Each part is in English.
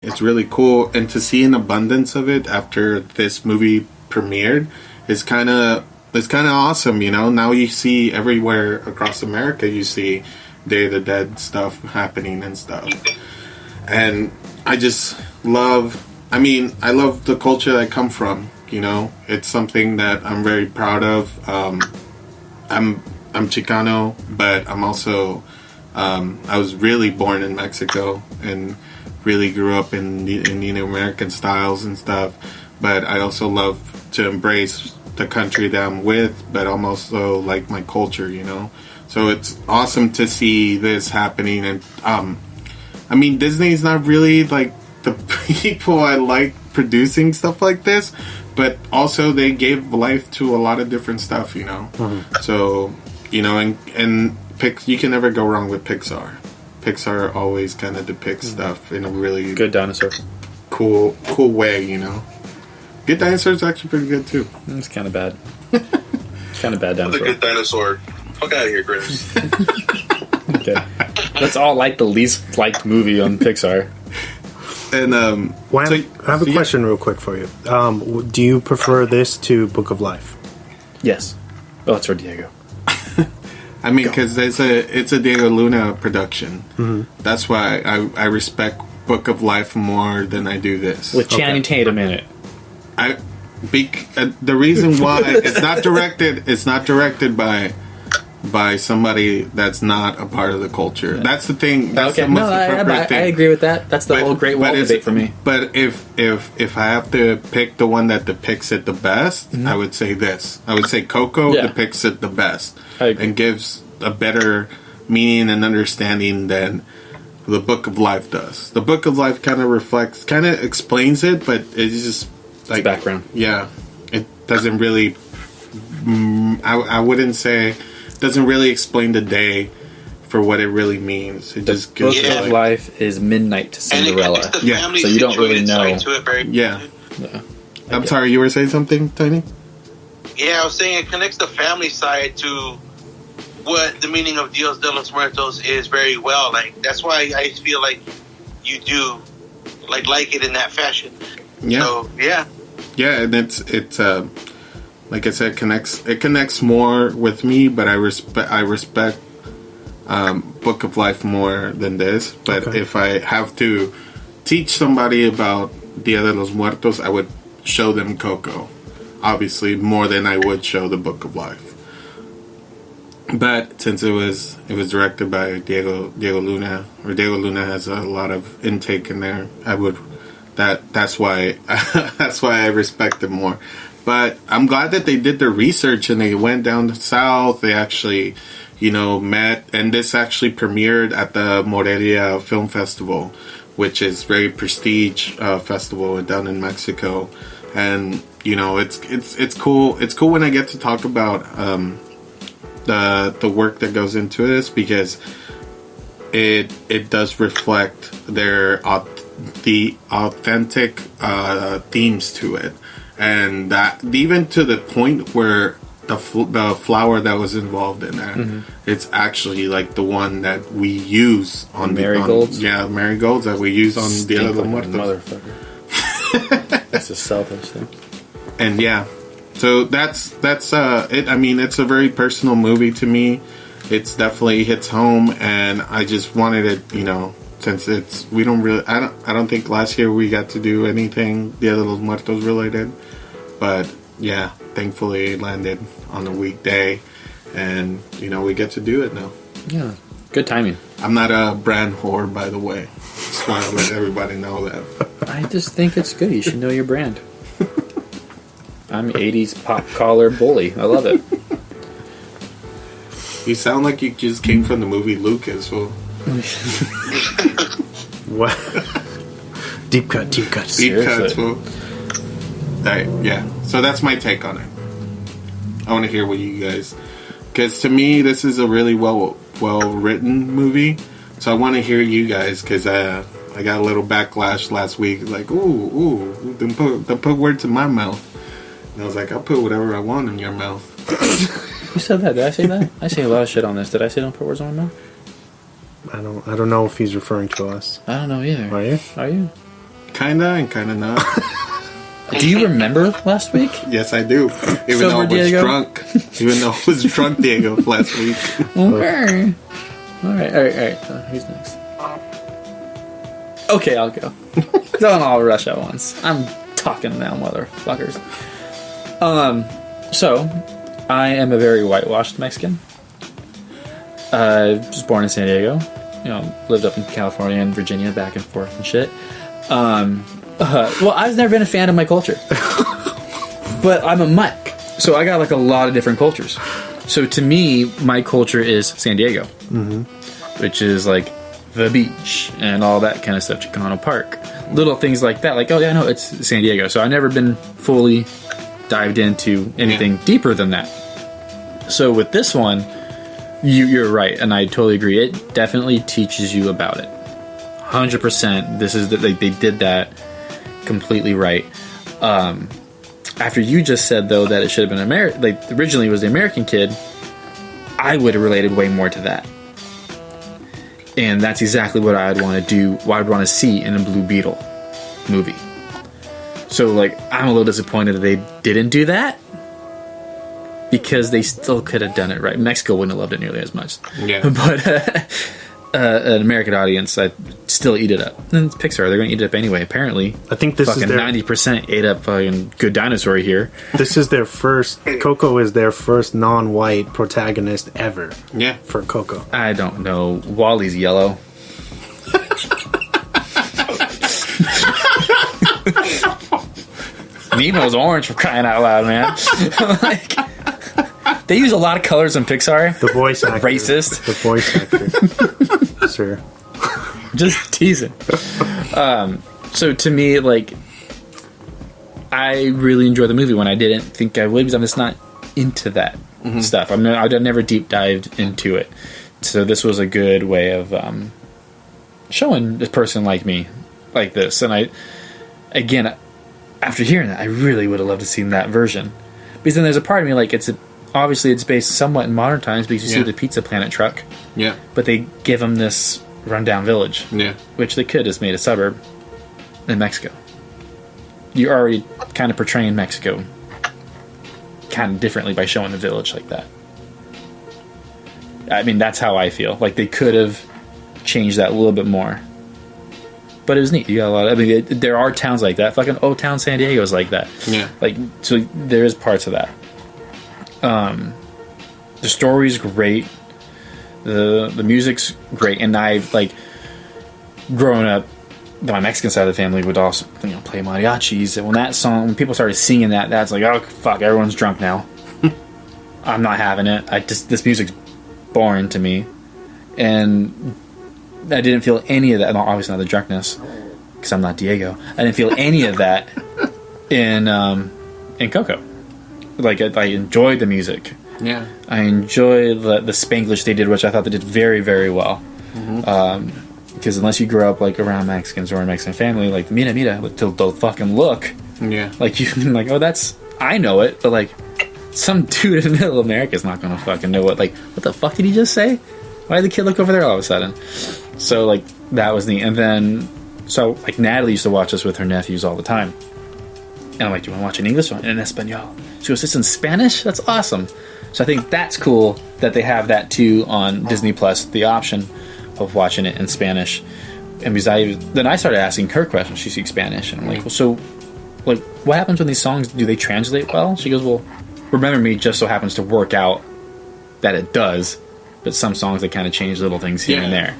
It's really cool, and to see an abundance of it after this movie premiered is kind of awesome. You know, now you see everywhere across America, you see Day of the Dead stuff happening and stuff, and I just love. I mean, I love the culture I come from. You know, it's something that I'm very proud of. I'm Chicano, but I'm also I was really born in Mexico and really grew up in Indian American styles and stuff, but I also love to embrace the country that I'm with, but I'm also like my culture, you know. So it's awesome to see this happening, and I mean, Disney's not really like the people I like producing stuff like this, but also they gave life to a lot of different stuff, you know. Mm-hmm. So, you know, and you can never go wrong with Pixar. Pixar always kind of depicts stuff in a really Good Dinosaur, cool way, you know. Good Dinosaur is actually pretty good too. It's kind of bad. Kind of bad Dinosaur. The Good Dinosaur. Fuck out of here, Grims. Okay, let's all like the least liked movie on Pixar. And well, I have a question real quick for you. Do you prefer this to Book of Life? Yes. Oh, it's for Diego. I mean, because it's a Diego Luna production. Mm-hmm. That's why I respect Book of Life more than I do this. With Channing Tatum in it. The reason why it's not directed by somebody that's not a part of the culture. Yeah. That's the thing. That's the most appropriate thing. I agree with that. That's the whole Great Wall debate for me. But if I have to pick the one that depicts it the best, I would say this. I would say COCO depicts it the best and gives a better meaning and understanding than the Book of Life does. The Book of Life kind of explains it, but it's just like background. Yeah, it doesn't really. I wouldn't say. Doesn't really explain the day for what it really means. It just gives Book of Life is midnight to Cinderella. So you don't really know. Yeah. I'm sorry, you were saying something, Tiny? Yeah, I was saying it connects the family side to what the meaning of Dia De Los Muertos is very well. Like, that's why I feel like you do like it in that fashion. Yeah. So, yeah. Yeah, and it's like I said, it connects more with me, but I respect Book of Life more than this. But if I have to teach somebody about Dia de los Muertos, I would show them COCO, obviously more than I would show the Book of Life. But since it was directed by Diego Luna, or Diego Luna has a lot of intake in there, that's why I respect it more. But I'm glad that they did their research and they went down the south. They actually, met, and this actually premiered at the Morelia Film Festival, which is very prestige festival down in Mexico. And it's cool. It's cool when I get to talk about the work that goes into this, because it does reflect the authentic themes to it. And that even to the point where the flower that was involved in there, it's actually like the one that we use on marigolds. Marigolds that we use on Dia de los Muertos. Motherfucker. That's a selfish thing. And so that's it. I mean, it's a very personal movie to me. It's definitely hits home, and I just wanted it, since I don't think last year we got to do anything Dia de los Muertos related, but thankfully it landed on a weekday, and we get to do it now. Yeah, good timing. I'm not a brand whore, by the way. Just want to let everybody know that. I just think it's good. You should know your brand. I'm 80s pop collar bully. I love it. You sound like you just came from the movie Lucas. Well. What? Deep cut. Deep cuts. So that's my take on it. I want to hear what you guys, because to me this is a really well written movie. So I want to hear you guys, because I got a little backlash last week, like ooh, don't put words in my mouth. And I was like, I'll put whatever I want in your mouth. Who said that? Did I say that? I say a lot of shit on this. Did I say don't put words in my mouth? I don't know if he's referring to us. I don't know either. Are you? Are you? kinda and kinda not. Do you remember last week? Yes, I do. Even though I was Diego? drunk. Even though I was drunk, Diego, last week. Okay. All right. Who's next? Okay, I'll go. Don't all rush at once. I'm talking now, motherfuckers. So, I am a very whitewashed Mexican. I was born in San Diego. Lived up in California and Virginia, back and forth and shit. Well, I've never been a fan of my culture. But I'm a mutt. So I got like a lot of different cultures. So to me, my culture is San Diego. Mm-hmm. Which is like the beach and all that kind of stuff, Chicano Park. Little things like that. Like, oh yeah, no, it's San Diego. So I've never been fully dived into anything deeper than that. So with this one, you're right, and I totally agree. It definitely teaches you about it. 100%. This is they did that completely right. After you just said though that it should have been originally it was the American kid, I would have related way more to that. And that's exactly what I'd want to do, what I'd want to see in a Blue Beetle movie. So, I'm a little disappointed that they didn't do that. Because they still could have done it right. Mexico wouldn't have loved it nearly as much. Yeah. But an American audience, I'd still eat it up. And it's Pixar, they're going to eat it up anyway, apparently. I think this fucking is their 90% ate up fucking Good Dinosaur here. This is their first. Coco is their first non-white protagonist ever. Yeah. For Coco. I don't know. Wally's yellow. Nemo's orange, for crying out loud, man. They use a lot of colors in Pixar. The voice actor. Racist. The voice actor. Sure. Just teasing. So to me, I really enjoyed the movie when I didn't think I would, because I'm just not into that stuff. I've never deep dived into it. So this was a good way of showing a person like me like this. And again, after hearing that, I really would have loved to see that version. Because then there's a part of me, obviously it's based somewhat in modern times, because you see the Pizza Planet truck. Yeah. But they give them this rundown village. Yeah. Which they could have made a suburb in Mexico. You're already kind of portraying Mexico kind of differently by showing the village like that. I mean, that's how I feel. They could have changed that a little bit more. But it was neat. You got a lot of, there are towns like that. Fucking Old Town San Diego is like that. Yeah. So there is parts of that. The story's great. The music's great. And I've, growing up, my Mexican side of the family would also, play mariachis. And when people started singing that, that's like, oh, fuck, everyone's drunk now. I'm not having it. This music's boring to me. And I didn't feel any of that. No, obviously not the drunkenness, because I'm not Diego. I didn't feel any of that in Coco. I enjoyed the music. Yeah. I enjoyed the Spanglish they did, which I thought they did very, very well. Because unless you grow up around Mexicans or in a Mexican family, mira, they'll fucking look. Yeah. Oh, that's, I know it, but some dude in the middle of America is not gonna fucking know what the fuck did he just say? Why did the kid look over there all of a sudden? So, that was neat. And then, Natalie used to watch this with her nephews all the time. And I'm like, do you want to watch an English one? In Espanol. She goes, this in Spanish? That's awesome. So I think that's cool that they have that, too, on Disney Plus, the option of watching it in Spanish. And then I started asking her questions. She speaks Spanish. And I'm like, well, so, what happens when these songs, do they translate well? She goes, well, Remember Me just so happens to work out that it does. But some songs, they kind of change little things here and there.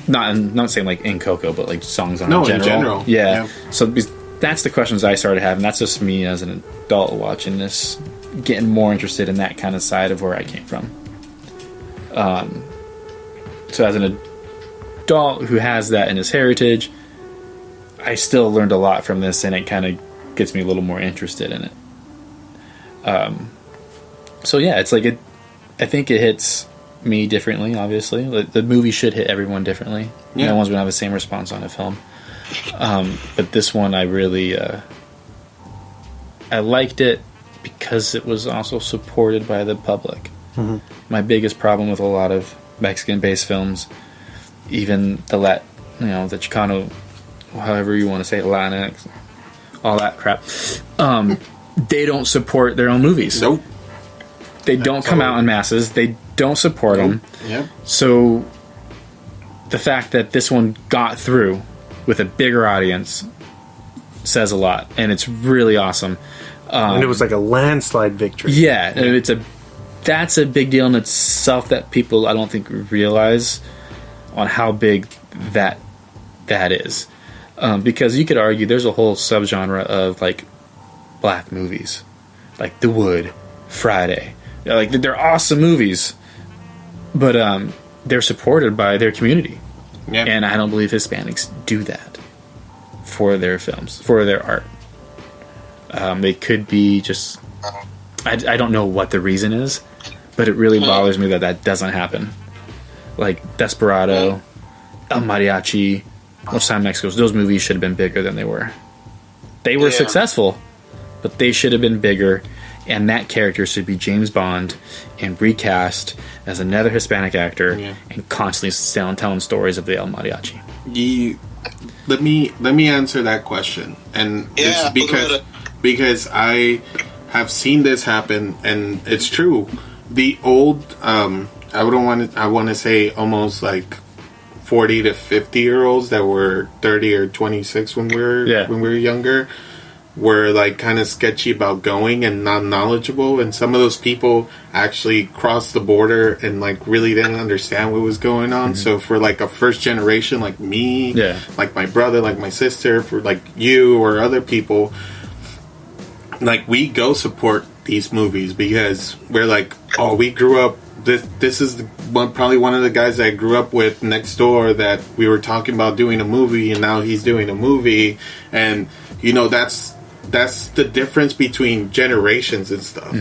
Not saying in Coco, but songs in general. Yeah. So that's the questions I started having. That's just me as an adult watching this, getting more interested in that kind of side of where I came from. So as an adult who has that in his heritage, I still learned a lot from this, and it kind of gets me a little more interested in it. So yeah, it's I think it hits me differently, obviously. The movie should hit everyone differently. Yeah. No one's going to have the same response on a film. But this one, I really... I liked it because it was also supported by the public. Mm-hmm. My biggest problem with a lot of Mexican-based films, even the Chicano however you want to say it, Latinx, all that crap, they don't support their own movies. Nope. They don't come out in masses. They don't support them. Yep. So the fact that this one got through with a bigger audience says a lot, and it's really awesome. And it was like a landslide victory. Yeah, that's a big deal in itself that people I don't think realize on how big that is. Because you could argue there's a whole subgenre of like black movies, like The Wood, Friday. Like they're awesome movies, but they're supported by their community, and I don't believe Hispanics do that for their films, for their art. They could be just I don't know what the reason is, but it really bothers me that doesn't happen. Like Desperado, El Mariachi, Much Time in Mexico, those movies should have been bigger than they were. They were successful, but they should have been bigger, and that character should be James Bond and recast as another Hispanic actor and constantly telling stories of the El Mariachi. Let me answer that question, and it's because I have seen this happen, and it's true. The old I want to say almost like 40 to 50-year-olds that were 30 or 26 when we were younger were like kind of sketchy about going and not knowledgeable, and some of those people actually crossed the border and like really didn't understand what was going on. So for like a first generation like me, like my brother, like my sister, for like you or other people, like we go support these movies because we're like, oh, we grew up. This is probably one of the guys that I grew up with next door that we were talking about doing a movie, and now he's doing a movie, and you know that's the difference between generations and stuff.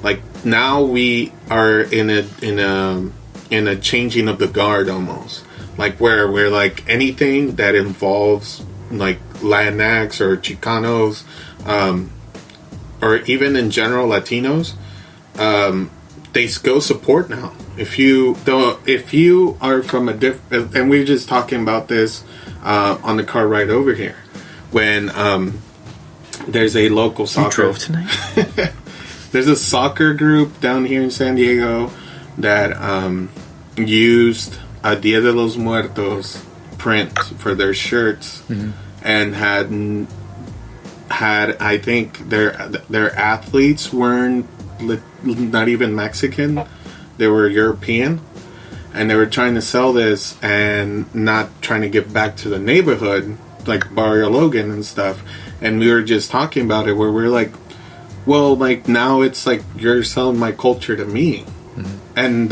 Like now we are in a changing of the guard almost, like where we're like anything that involves like Latinx or Chicanos, or even in general Latinos. They go support now. If you are from a different, and we're just talking about this on the car ride over here, when there's a local soccer. You drove tonight? There's a soccer group down here in San Diego that used a Dia De Los Muertos print for their shirts, and had I think their athletes weren't not even Mexican, they were European, and they were trying to sell this and not trying to give back to the neighborhood like Barrio Logan and stuff. And we were just talking about it where we're like, well, like now it's like you're selling my culture to me. And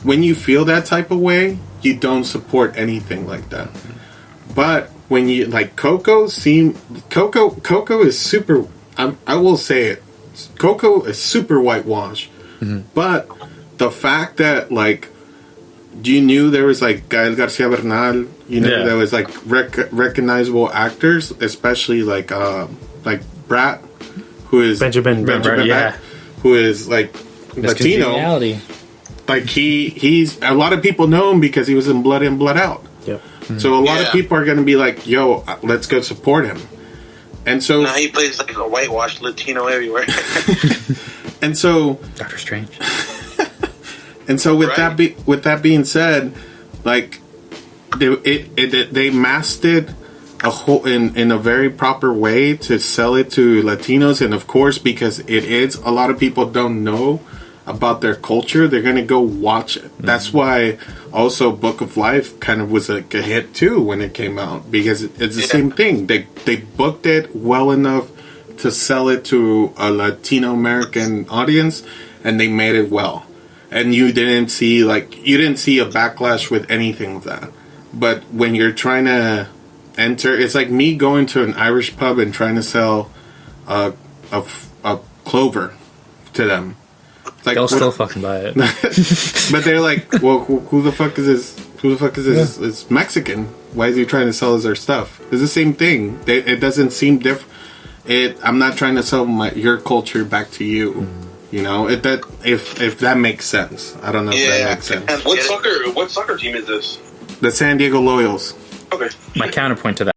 when you feel that type of way, you don't support anything like that. But when you like COCO is super, I will say it, COCO is super whitewashed. But the fact that like you knew there was like Gael Garcia Bernal, there was like recognizable actors, especially like Brat, who is Benjamin Brat, who is like Latino. Like he's a lot of people know him because he was in Blood In, Blood Out. So a lot of people are going to be like, yo, let's go support him. And so now he plays like a whitewashed Latino everywhere. And so Doctor Strange. And so with that being said, like they masked it in a very proper way to sell it to Latinos, and of course because it is a lot of people don't know about their culture, they're gonna go watch it. That's why also Book of Life kind of was like a hit too when it came out, because it's the same thing. They booked it well enough to sell it to a Latino American audience, and they made it well. And you didn't see a backlash with anything of that. But when you're trying to enter, it's like me going to an Irish pub and trying to sell a clover to them. Like, they'll still fucking buy it. But they're like, well, who the fuck is this? Who the fuck is this? Yeah. It's Mexican. Why is he trying to sell us our stuff? It's the same thing. It doesn't seem different. I'm not trying to sell your culture back to you. You know, if that makes sense. I don't know if that makes sense. What soccer team is this? The San Diego Loyals. Okay. My counterpoint to that